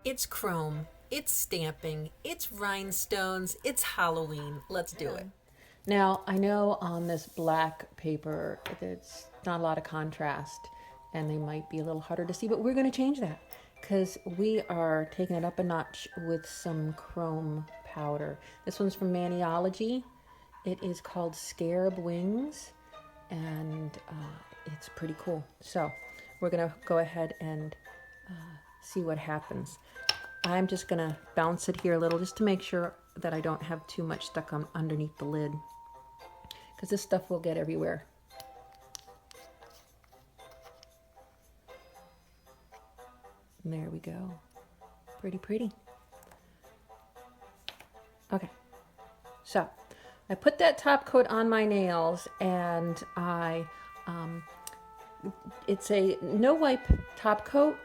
It's chrome, it's stamping, it's rhinestones, it's Halloween. Let's do it. Now, I know on this black paper, there's not a lot of contrast and they might be a little harder to see, but we're going to change that because we are taking it up a notch with some chrome powder. This one's from Maniology. It is called Scarab Wings and it's pretty cool. So we're going to go ahead and see what happens. I'm just going to bounce it here a little just to make sure that I don't have too much stuck on underneath the lid, because this stuff will get everywhere. And there we go. Pretty, pretty. Okay, so I put that top coat on my nails and it's a no wipe top coat,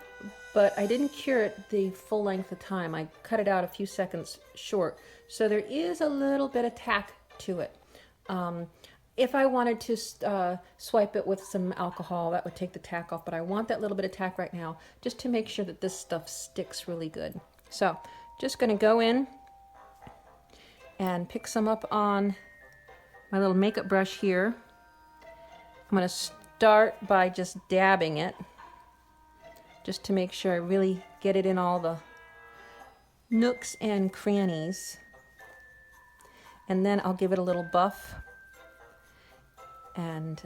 but I didn't cure it the full length of time. I cut it out a few seconds short. So there is a little bit of tack to it. If I wanted to swipe it with some alcohol, that would take the tack off, but I want that little bit of tack right now just to make sure that this stuff sticks really good. So just going to go in and pick some up on my little makeup brush here. I'm going to start by just dabbing it, just to make sure I really get it in all the nooks and crannies. And then I'll give it a little buff and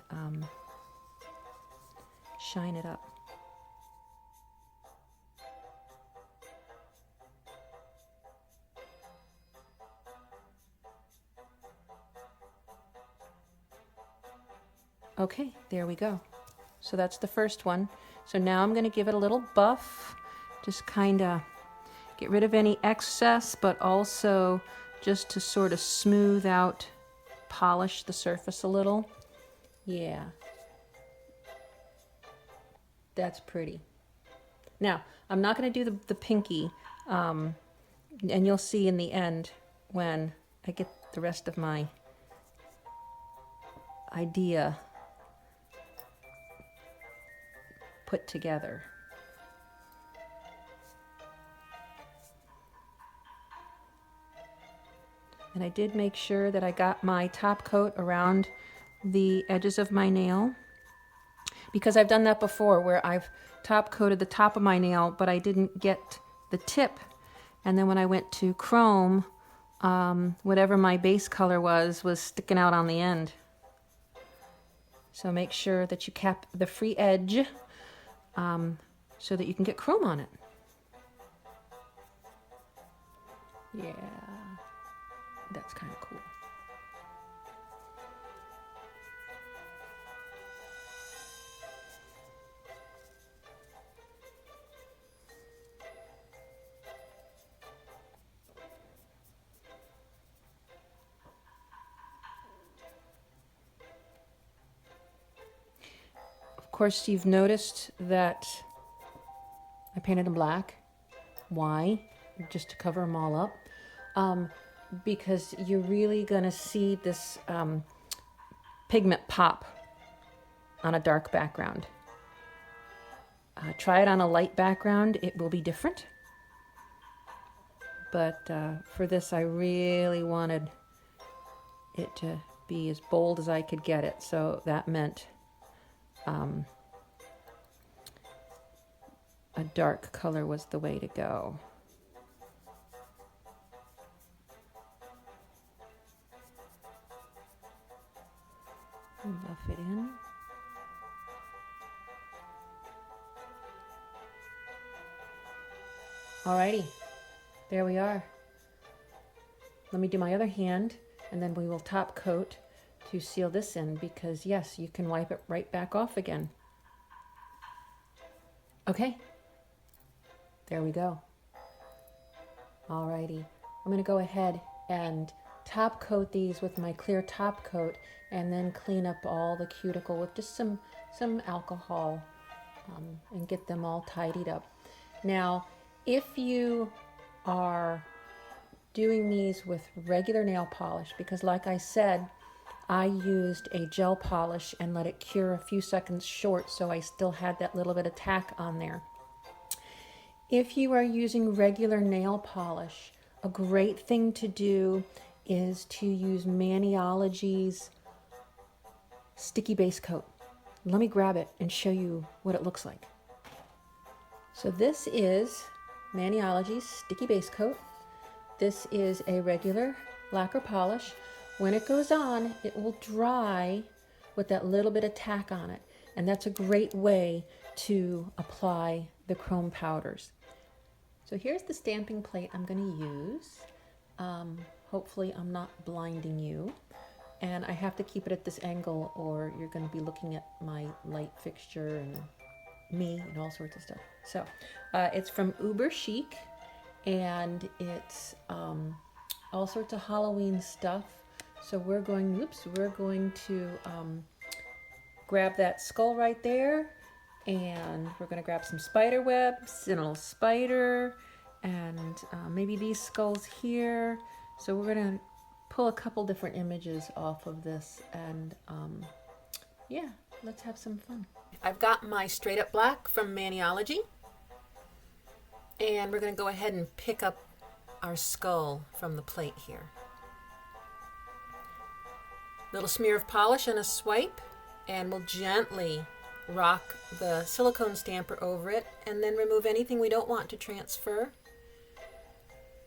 shine it up. Okay, there we go. So that's the first one. So now I'm going to give it a little buff, just kind of get rid of any excess, but also just to sort of smooth out, polish the surface a little. Yeah, that's pretty. Now, I'm not going to do the pinky, and you'll see in the end when I get the rest of my idea put together. And I did make sure that I got my top coat around the edges of my nail, because I've done that before where I've top coated the top of my nail, but I didn't get the tip. And then when I went to chrome, whatever my base color was sticking out on the end. So make sure that you cap the free edge so that you can get chrome on it. Yeah, that's kind of cool. Of course, you've noticed that I painted them black. Why? Just to cover them all up. Because you're really going to see this pigment pop on a dark background. Try it on a light background. It will be different. But for this, I really wanted it to be as bold as I could get it. So that meant a dark color was the way to go. Buff it in. Alrighty, there we are. Let me do my other hand and then we will top coat to seal this in, because yes, you can wipe it right back off again. Okay, there we go. Alrighty, I'm going to go ahead and top coat these with my clear top coat and then clean up all the cuticle with just some alcohol and get them all tidied up. Now, if you are doing these with regular nail polish, because like I said, I used a gel polish and let it cure a few seconds short, so I still had that little bit of tack on there. If you are using regular nail polish, a great thing to do is to use Maniology's sticky base coat. Let me grab it and show you what it looks like. So this is Maniology's sticky base coat. This is a regular lacquer polish. When it goes on, it will dry with that little bit of tack on it. And that's a great way to apply the chrome powders. So here's the stamping plate I'm going to use. Hopefully I'm not blinding you. And I have to keep it at this angle or you're going to be looking at my light fixture and me and all sorts of stuff. So it's from Uber Chic and it's all sorts of Halloween stuff. So we're going to grab that skull right there, and we're going to grab some spider webs and a little spider and maybe these skulls here. So we're going to pull a couple different images off of this, and yeah, let's have some fun. I've got my straight up black from Maniology, and we're going to go ahead and pick up our skull from the plate here. Little smear of polish and a swipe, and we'll gently rock the silicone stamper over it and then remove anything we don't want to transfer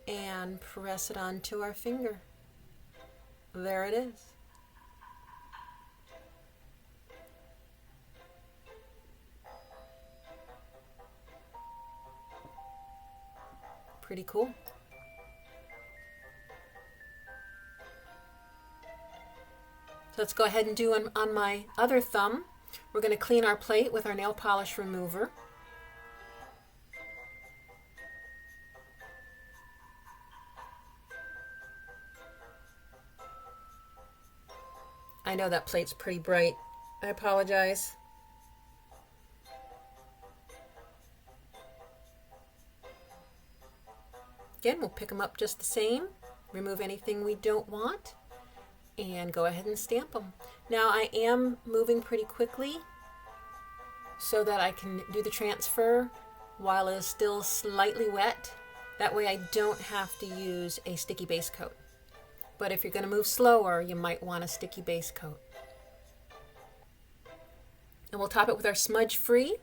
and press it onto our finger. There it is. Pretty cool. So let's go ahead and do on my other thumb. We're going to clean our plate with our nail polish remover. I know that plate's pretty bright. I apologize. Again, we'll pick them up just the same, remove anything we don't want, and go ahead and stamp them. Now I am moving pretty quickly so that I can do the transfer while it is still slightly wet. That way I don't have to use a sticky base coat. But if you're going to move slower, you might want a sticky base coat. And we'll top it with our smudge free.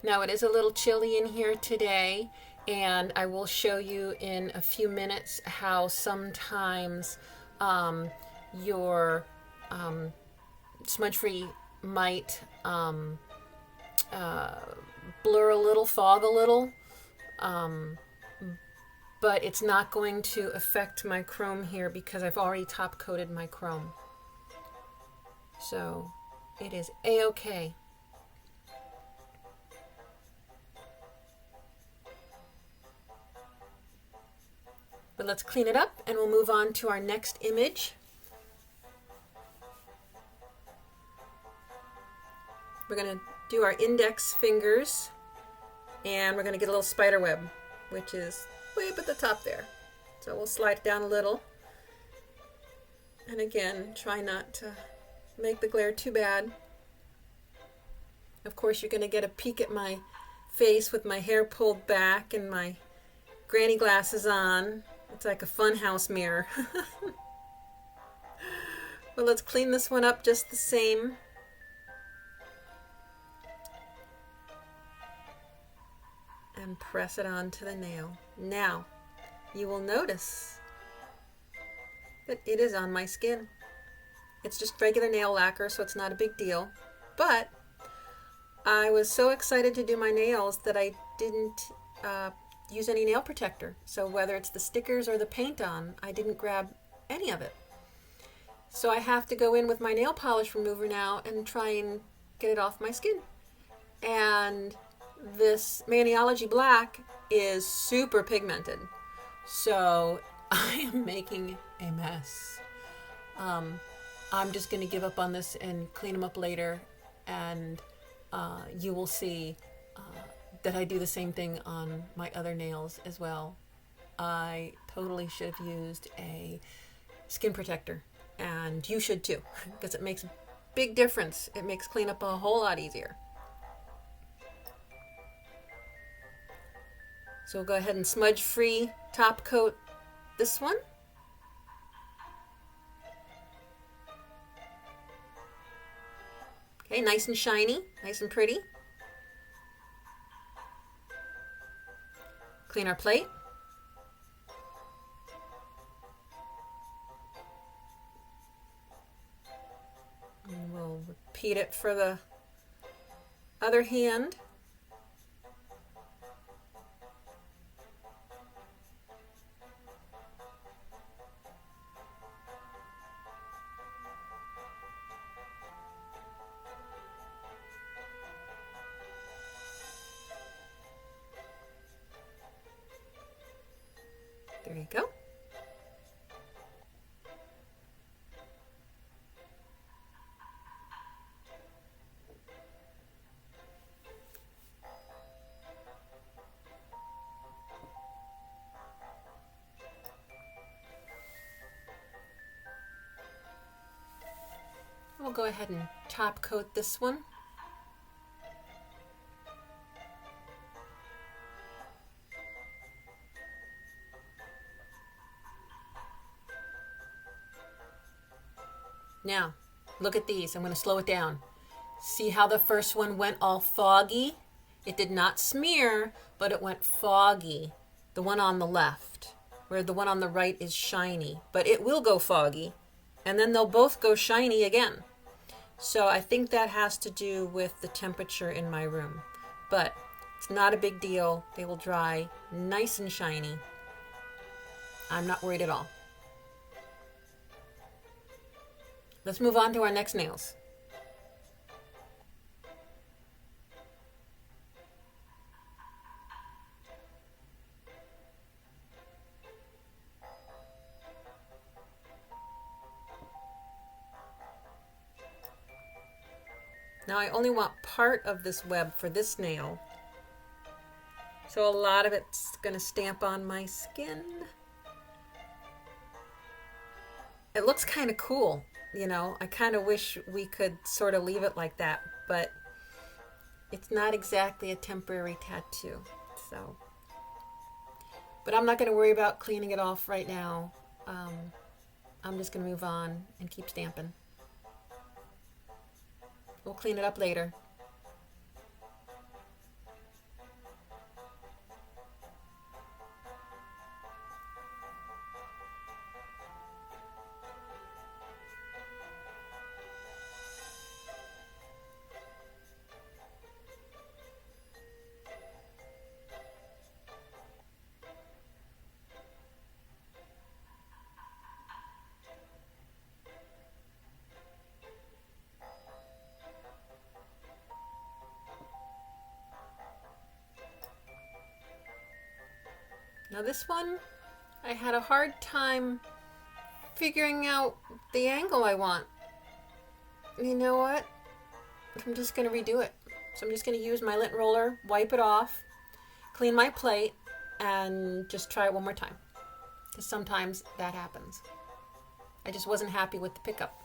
Now it is a little chilly in here today, and I will show you in a few minutes how sometimes your smudge free might blur a little, fog a little, but it's not going to affect my chrome here because I've already top coated my chrome. So it is a-okay. But let's clean it up and we'll move on to our next image. We're going to do our index fingers, and we're going to get a little spider web, which is way up at the top there. So we'll slide it down a little. And again, try not to make the glare too bad. Of course, you're going to get a peek at my face with my hair pulled back and my granny glasses on. It's like a funhouse mirror. But let's clean this one up just the same. And press it onto the nail. Now, you will notice that it is on my skin. It's just regular nail lacquer, so it's not a big deal. But I was so excited to do my nails that I didn't use any nail protector. So whether it's the stickers or the paint on, I didn't grab any of it. So I have to go in with my nail polish remover now and try and get it off my skin. And this Maniology black is super pigmented. So I am making a mess. I'm just going to give up on this and clean them up later, and you will see that I do the same thing on my other nails as well. I totally should have used a skin protector, and you should too, because it makes Big difference. It makes cleanup a whole lot easier. So we'll go ahead and smudge free top coat this one. Okay, nice and shiny, nice and pretty. Clean our plate. And we'll repeat it for the other hand. There you go. We'll go ahead and top coat this one. Now, look at these. I'm going to slow it down. See how the first one went all foggy? It did not smear, but it went foggy. The one on the left, where the one on the right is shiny. But it will go foggy, and then they'll both go shiny again. So I think that has to do with the temperature in my room. But it's not a big deal. They will dry nice and shiny. I'm not worried at all. Let's move on to our next nails. Now I only want part of this web for this nail. So a lot of it's going to stamp on my skin. It looks kind of cool, you know. I kind of wish we could sort of leave it like that, but it's not exactly a temporary tattoo. So, but I'm not going to worry about cleaning it off right now. I'm just going to move on and keep stamping. We'll clean it up later. Now this one, I had a hard time figuring out the angle I want. You know what? I'm just going to redo it. So I'm just going to use my lint roller, wipe it off, clean my plate, and just try it one more time. Because sometimes that happens. I just wasn't happy with the pickup.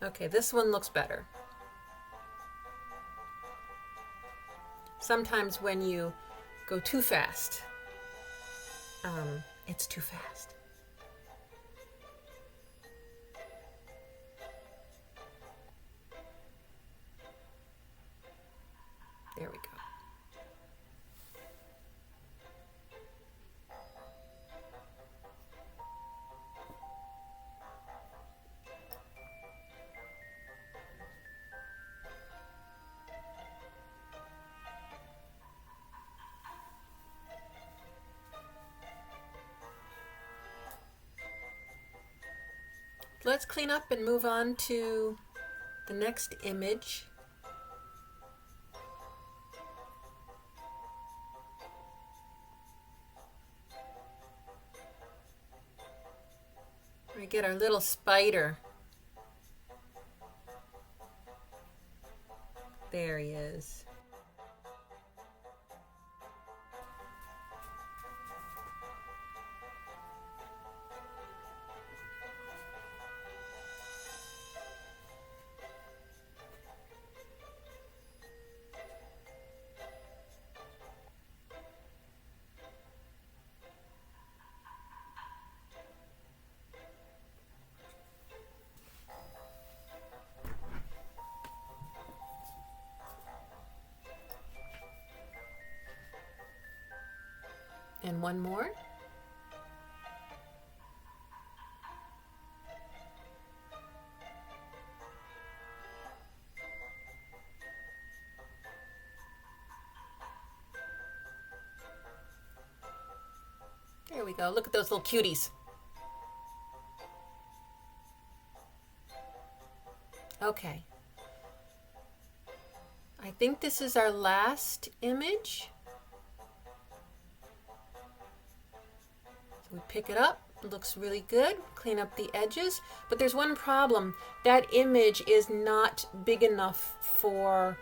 Okay, this one looks better. Sometimes when you go too fast, it's too fast. There we go. Let's clean up and move on to the next image. We get our little spider. There he is. And one more. There we go. Look at those little cuties. Okay. I think this is our last image. So we pick it up. It looks really good. Clean up the edges. But there's one problem. That image is not big enough for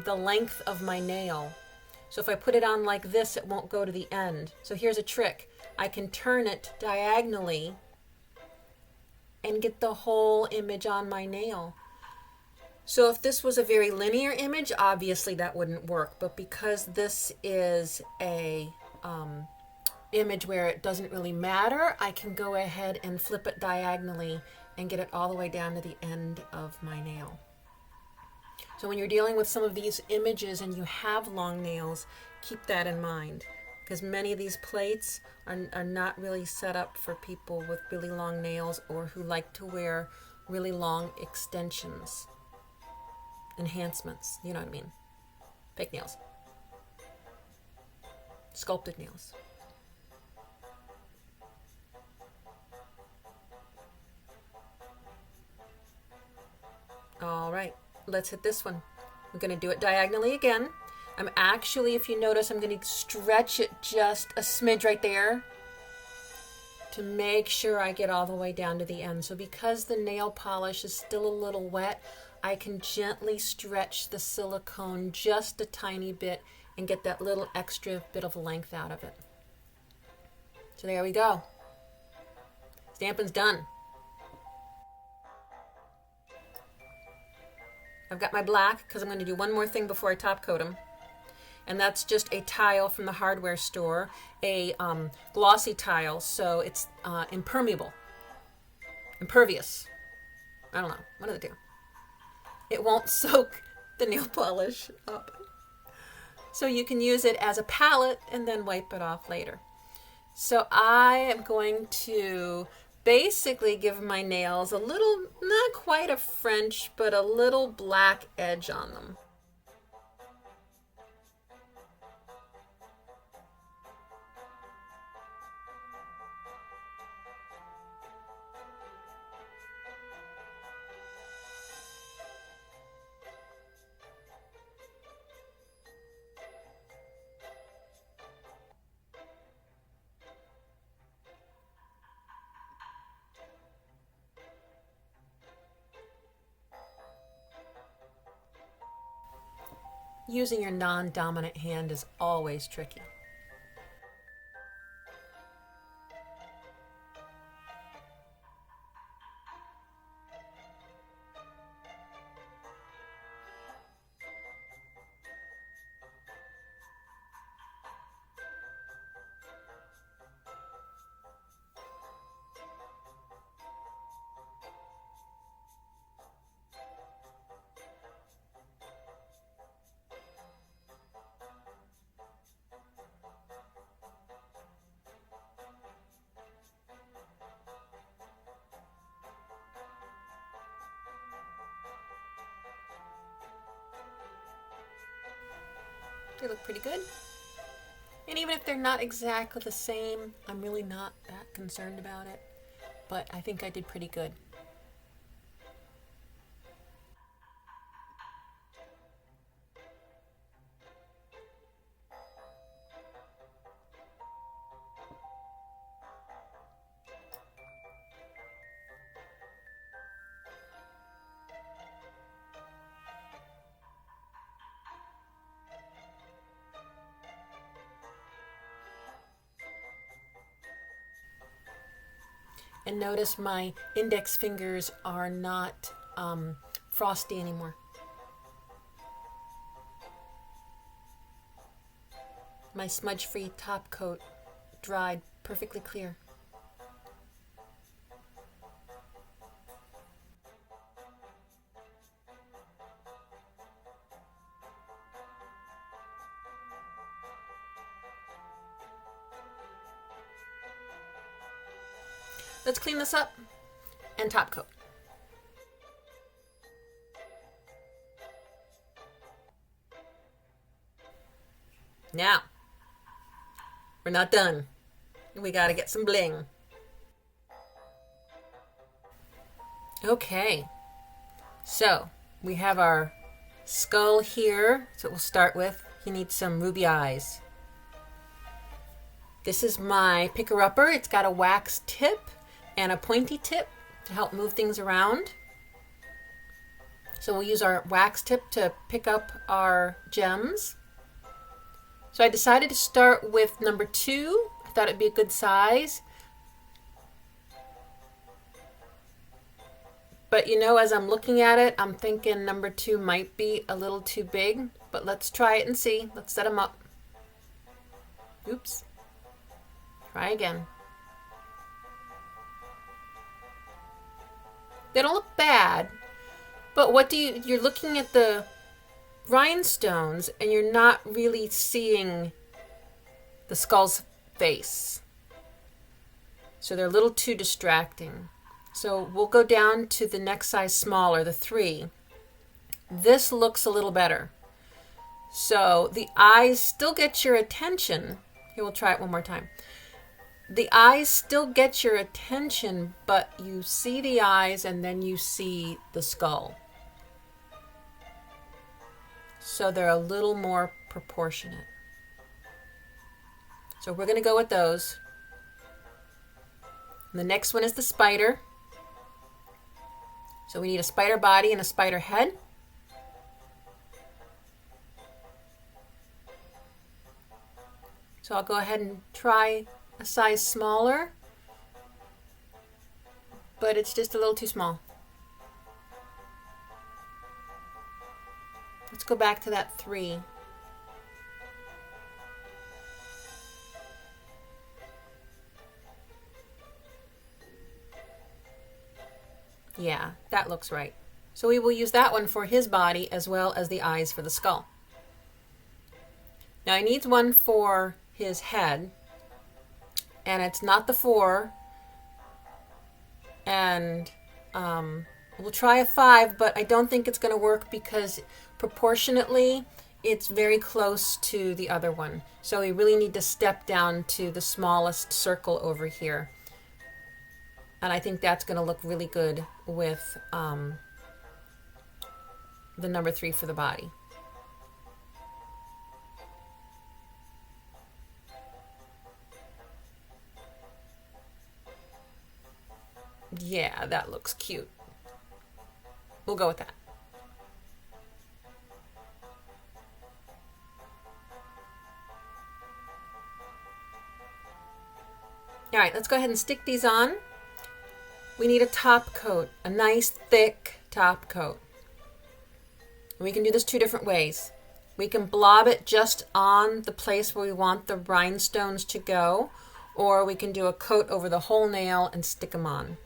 the length of my nail. So if I put it on like this, it won't go to the end. So here's a trick. I can turn it diagonally and get the whole image on my nail. So if this was a very linear image, obviously that wouldn't work. But because this is a image where it doesn't really matter, I can go ahead and flip it diagonally and get it all the way down to the end of my nail. So when you're dealing with some of these images and you have long nails, keep that in mind, because many of these plates are not really set up for people with really long nails or who like to wear really long extensions, enhancements, you know what I mean? Fake nails, sculpted nails. All right, let's hit this one. I'm going to do it diagonally again. I'm actually, if you notice, I'm going to stretch it just a smidge right there to make sure I get all the way down to the end. So because the nail polish is still a little wet, I can gently stretch the silicone just a tiny bit and get that little extra bit of length out of it. So there we go. Stamping's done. I've got my black because I'm going to do one more thing before I top coat them. And that's just a tile from the hardware store, a glossy tile, so it's impermeable, impervious. I don't know, one of the two. It won't soak the nail polish up. So you can use it as a palette and then wipe it off later. So I am going to basically give my nails a little, not quite a French, but a little black edge on them. Using your non-dominant hand is always tricky. They look pretty good. And even if they're not exactly the same, I'm really not that concerned about it. But I think I did pretty good. And notice my index fingers are not frosty anymore. My smudge-free top coat dried perfectly clear. Let's clean this up and top coat. Now, we're not done. We gotta get some bling. Okay, so we have our skull here. So we'll start with, you need some ruby eyes. This is my picker-upper. It's got a wax tip and a pointy tip to help move things around. So we'll use our wax tip to pick up our gems. So I decided to start with number 2. I thought it'd be a good size. But you know, as I'm looking at it, I'm thinking number 2 might be a little too big. But let's try it and see. Let's set them up. Oops. Try again. They don't look bad. But what do you're looking at the rhinestones and you're not really seeing the skull's face. So they're a little too distracting. So we'll go down to the next size smaller, the 3. This looks a little better. So the eyes still get your attention. Here, we'll try it one more time. The eyes still get your attention, but you see the eyes and then you see the skull. So they're a little more proportionate. So we're going to go with those. And the next one is the spider. So we need a spider body and a spider head. So I'll go ahead and try a size smaller, but it's just a little too small. Let's go back to that 3. Yeah, that looks right. So we will use that one for his body as well as the eyes for the skull. Now he needs one for his head, and it's not the 4. And we'll try a 5, but I don't think it's going to work because proportionately it's very close to the other one. So we really need to step down to the smallest circle over here. And I think that's going to look really good with the number 3 for the body. Yeah, that looks cute. We'll go with that. All right, let's go ahead and stick these on. We need a top coat, a nice thick top coat. And we can do this 2 different ways. We can blob it just on the place where we want the rhinestones to go, or we can do a coat over the whole nail and stick them on.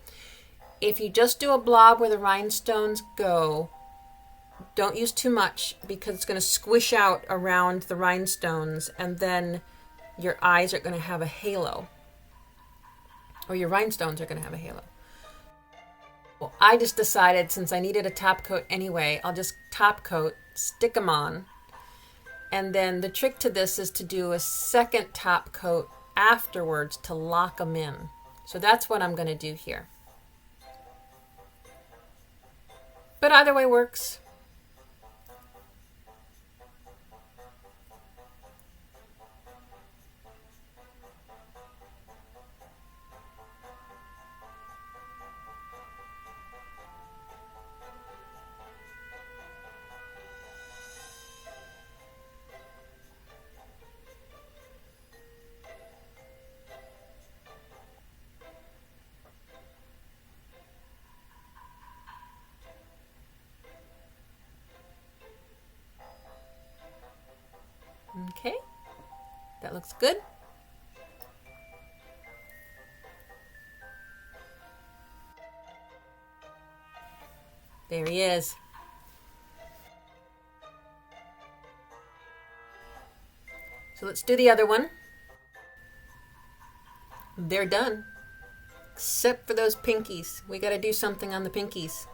If you just do a blob where the rhinestones go, don't use too much because it's going to squish out around the rhinestones and then your eyes are going to have a halo. Or your rhinestones are going to have a halo. Well, I just decided since I needed a top coat anyway, I'll just top coat, stick them on. And then the trick to this is to do a second top coat afterwards to lock them in. So that's what I'm going to do here. But either way works. Looks good. There he is. So let's do the other one. They're done. Except for those pinkies. We got to do something on the pinkies.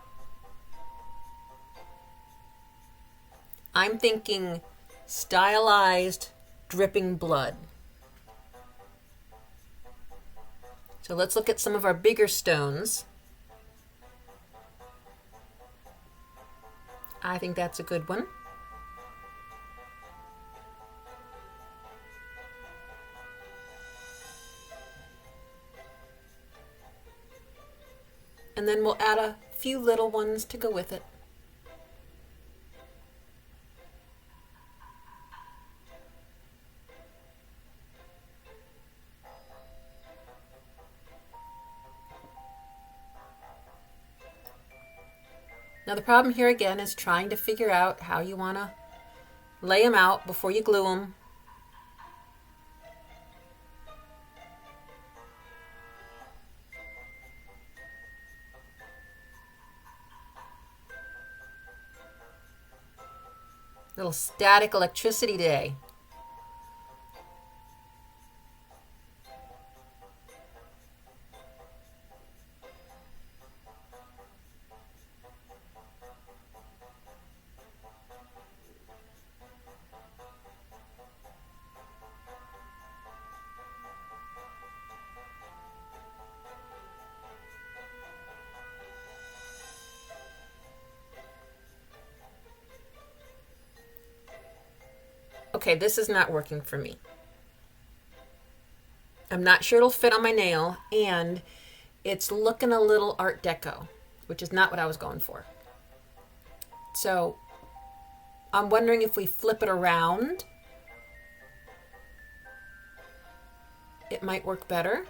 I'm thinking stylized dripping blood. So let's look at some of our bigger stones. I think that's a good one. And then we'll add a few little ones to go with it. Now the problem here again is trying to figure out how you want to lay them out before you glue them. Little static electricity day. Okay, this is not working for me. I'm not sure it'll fit on my nail, and it's looking a little Art Deco, which is not what I was going for. So I'm wondering if we flip it around, it might work better.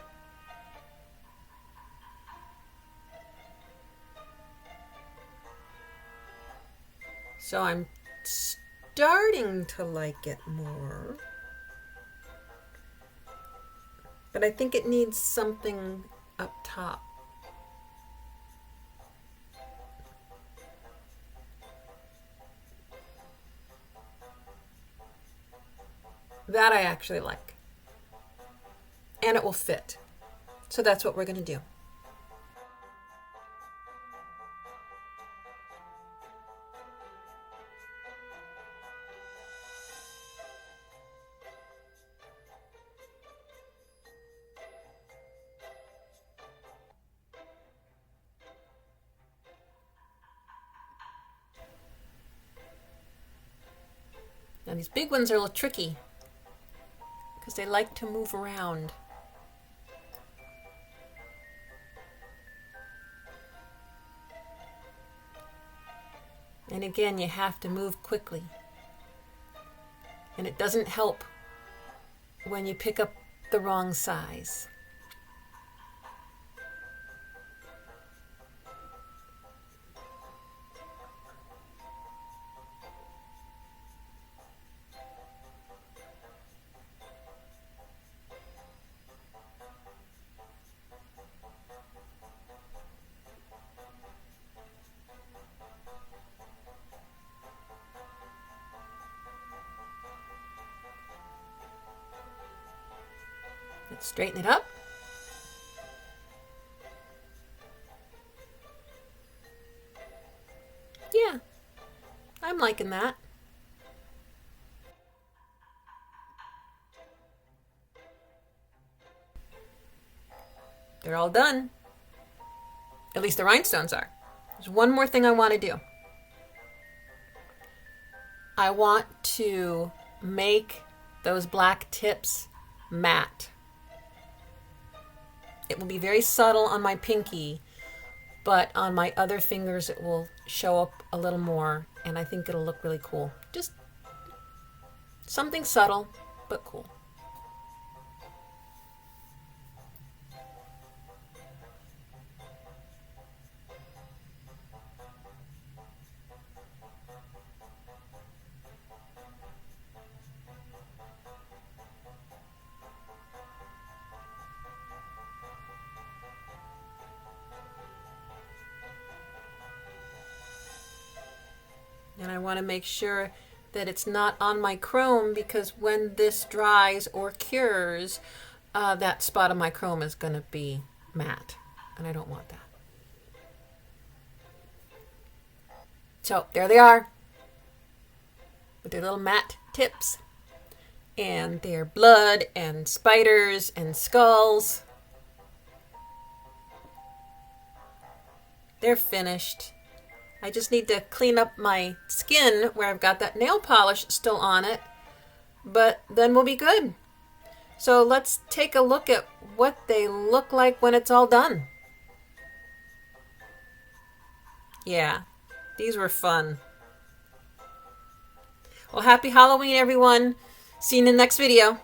So I'm starting to like it more. But I think it needs something up top. That I actually like. And it will fit. So that's what we're going to do. Now these big ones are a little tricky because they like to move around. And again, you have to move quickly. And it doesn't help when you pick up the wrong size. Let's straighten it up. Yeah, I'm liking that. They're all done. At least the rhinestones are. There's one more thing I want to do. I want to make those black tips matte. It will be very subtle on my pinky, but on my other fingers it will show up a little more, and I think it'll look really cool. Just something subtle, but cool. And I want to make sure that it's not on my chrome, because when this dries or cures, that spot of my chrome is going to be matte, and I don't want that. So there they are, with their little matte tips, and their blood and spiders and skulls. They're finished. I just need to clean up my skin where I've got that nail polish still on it, but then we'll be good. So let's take a look at what they look like when it's all done. Yeah, these were fun. Well, happy Halloween, everyone. See you in the next video.